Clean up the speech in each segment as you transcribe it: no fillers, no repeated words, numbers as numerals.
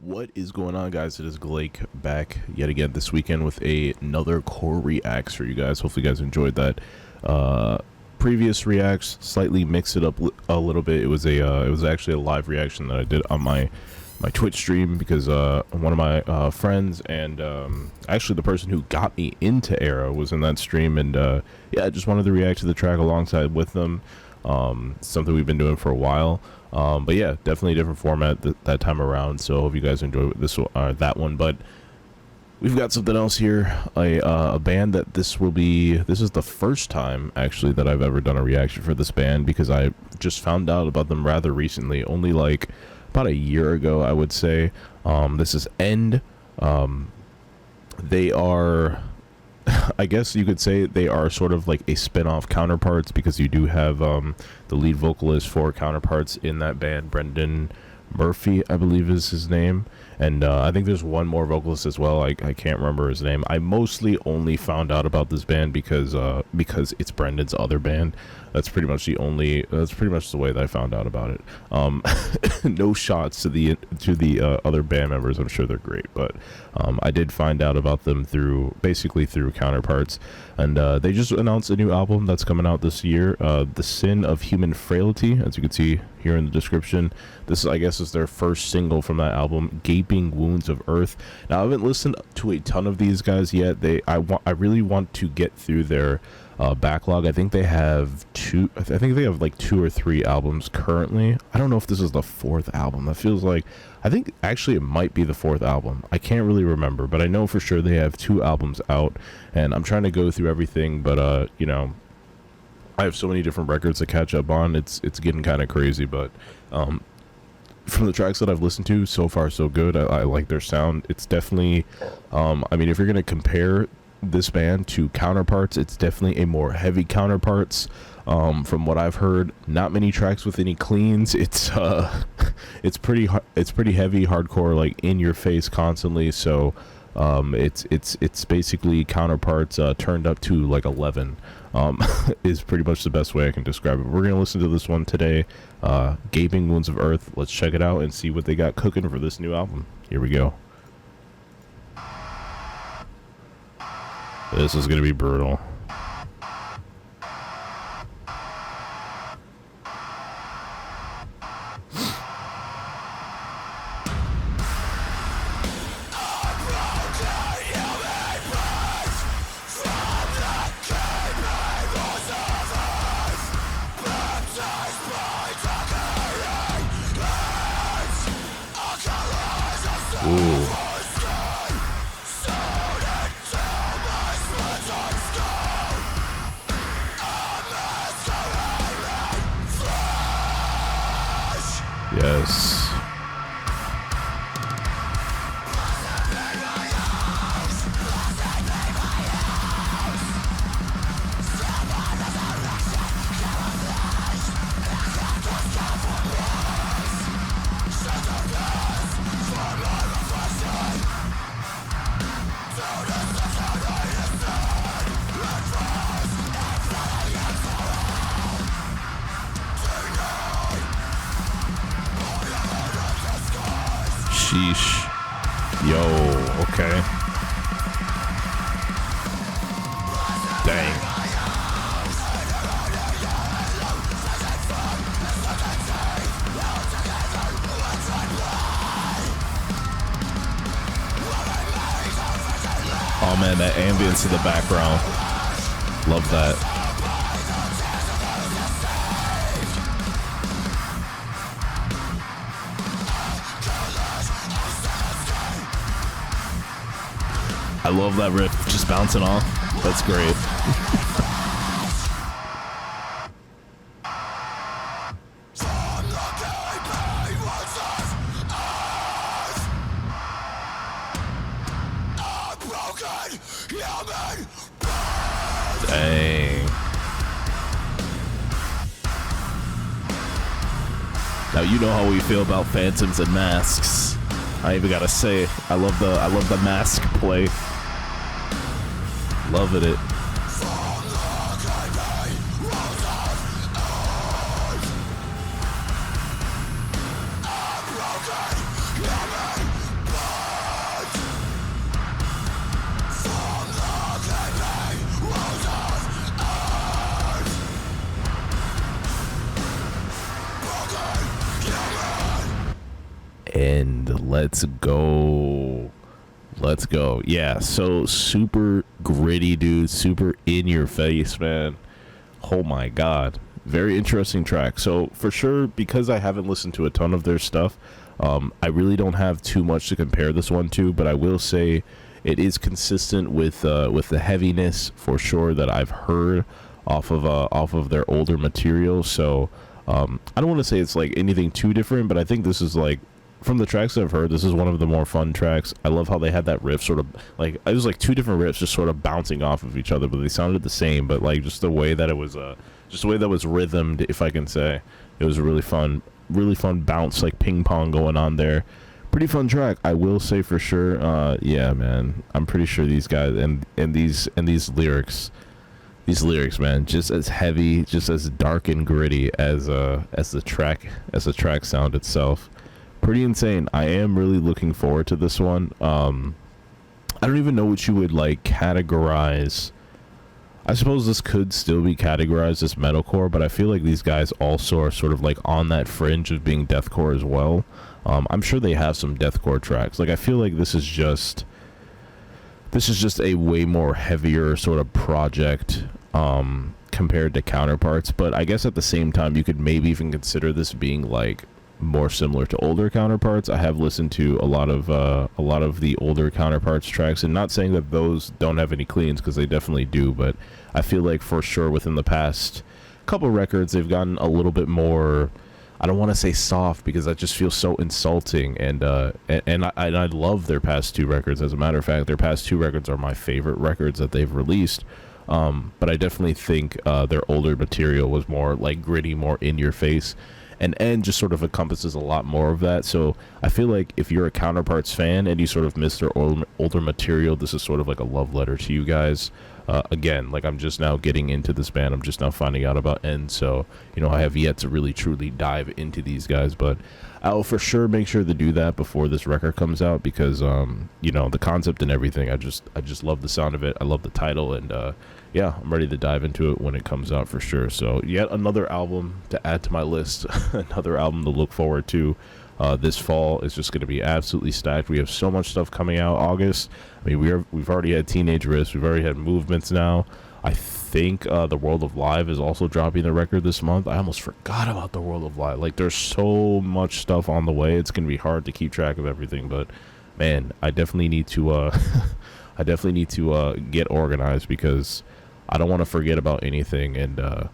What is going on, guys? It is Glake back yet again this weekend with another core reacts for you guys. Hopefully you guys enjoyed that previous reacts. Slightly mix it up a little bit. It was actually a live reaction that I did on my Twitch stream because one of my friends and actually the person who got me into Era was in that stream, and yeah, I just wanted to react to the track alongside with them. Something we've been doing for a while. But yeah, definitely a different format that time around. So I hope you guys enjoy this that one. But we've got something else here. A band that this is the first time actually that I've ever done a reaction for this band, because I just found out about them rather recently, only like about a year ago, I would say. This is End. They are, I guess you could say they are sort of like a spin-off Counterparts, because you do have the lead vocalist for Counterparts in that band, Brendan Murphy, I believe is his name, and I think there's one more vocalist as well. I can't remember his name. I mostly only found out about this band because it's Brendan's other band. That's pretty much the way that I found out about it. No shots to the other band members. I'm sure they're great, but I did find out about them basically through Counterparts, and they just announced a new album that's coming out this year, The Sin of Human Frailty, as you can see here in the description. This, I guess, is their first single from that album, Gaping Wounds of Earth. Now, I haven't listened to a ton of these guys yet. I really want to get through their backlog. I think they have like 2 or 3 albums currently. I don't know if this is the 4th album. That feels like, I think actually it might be the 4th album. I can't really remember, but I know for sure they have 2 albums out, and I'm trying to go through everything, but you know, I have so many different records to catch up on. It's getting kind of crazy, but from the tracks that I've listened to so far, so good. I like their sound. It's definitely I mean, if you're gonna compare this band to Counterparts, it's definitely a more heavy Counterparts. From what I've heard, not many tracks with any cleans. It's pretty heavy, hardcore, like in your face constantly. So it's basically Counterparts turned up to like 11. Is pretty much the best way I can describe it. We're gonna listen to this one today, Gaping Wounds of Earth. Let's check it out and see what they got cooking for this new album. Here we go. This is gonna be brutal. Ooh. Yes. Sheesh. Yo, okay. Dang. Oh man, that ambience in the background. Love that. I love that riff just bouncing off. That's great. Dang. Now you know how we feel about phantoms and masks. I even gotta say, I love the mask play. Loving it. Let's go. Let's go. Yeah, so super gritty, dude. Super in your face, man. Oh my god. Very interesting track. So for sure, because I haven't listened to a ton of their stuff, I really don't have too much to compare this one to, but I will say it is consistent with the heaviness for sure that I've heard off of their older material. So I don't want to say it's like anything too different, but I think this is like, from the tracks I've heard, this is one of the more fun tracks. I love how they had that riff sort of like, it was like two different riffs just sort of bouncing off of each other, but they sounded the same. But like just the way that it was just the way that was rhythmed, if I can say, it was a really fun bounce, like ping pong going on there. Pretty fun track, I will say for sure. Yeah, man, I'm pretty sure these guys and these lyrics, man, just as heavy, just as dark and gritty as the track sound itself. Pretty insane. I am really looking forward to this one. I don't even know what you would like categorize. I suppose this could still be categorized as metalcore, but I feel like these guys also are sort of like on that fringe of being deathcore as well. I'm sure they have some deathcore tracks. Like I feel like this is just a way more heavier sort of project compared to Counterparts, but I guess at the same time you could maybe even consider this being like more similar to older Counterparts. I have listened to a lot of the older Counterparts tracks, and not saying that those don't have any cleans, because they definitely do, but I feel like for sure within the past couple records they've gotten a little bit more, I don't want to say soft because that just feels so insulting, and I love their past two records. As a matter of fact, their past two records are my favorite records that they've released. But I definitely think their older material was more like gritty, more in your face, and just sort of encompasses a lot more of that. So I feel like if you're a Counterparts fan and you sort of miss their older material, this is sort of like a love letter to you guys. Again, like I'm just now getting into this band. I'm just now finding out about End. So, you know, I have yet to really truly dive into these guys, but I'll for sure make sure to do that before this record comes out, because, you know, the concept and everything, I just love the sound of it. I love the title, and, yeah, I'm ready to dive into it when it comes out for sure. So yet another album to add to my list, another album to look forward to. This fall is just going to be absolutely stacked. We have so much stuff coming out August. I mean, we've already had Teenage Risk. We've already had Movements now. I think The World of Live is also dropping the record this month. I almost forgot about The World of Live. Like, there's so much stuff on the way. It's going to be hard to keep track of everything. But, man, I definitely need to get organized, because I don't want to forget about anything. And,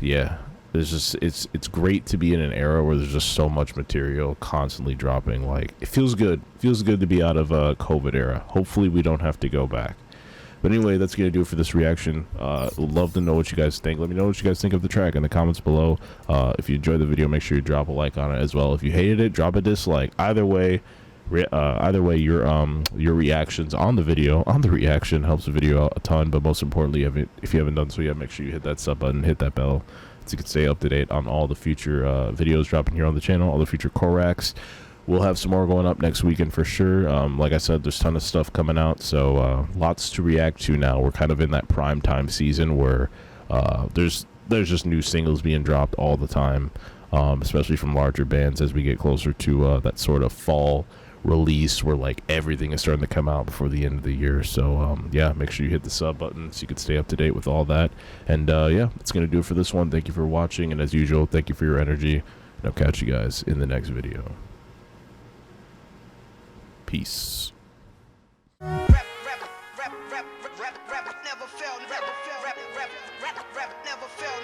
yeah. It's great to be in an era where there's just so much material constantly dropping. Like, it feels good. Feels good to be out of COVID era. Hopefully we don't have to go back. But anyway, that's going to do it for this reaction. Would love to know what you guys think. Let me know what you guys think of the track in the comments below. If you enjoyed the video, make sure you drop a like on it as well. If you hated it, drop a dislike. Either way, your reactions on the reaction helps the video out a ton. But most importantly, if you haven't done so yet, make sure you hit that sub button, hit that bell, so you can stay up to date on all the future videos dropping here on the channel, all the future Koraks. We'll have some more going up next weekend for sure. Like I said, there's a ton of stuff coming out, so lots to react to now. We're kind of in that prime time season where there's just new singles being dropped all the time, especially from larger bands as we get closer to that sort of fall release where like everything is starting to come out before the end of the year. So yeah, make sure you hit the sub button so you can stay up to date with all that. And yeah, that's gonna do it for this one. Thank you for watching, and as usual, thank you for your energy, and I'll catch you guys in the next video. Peace. Rap never failed.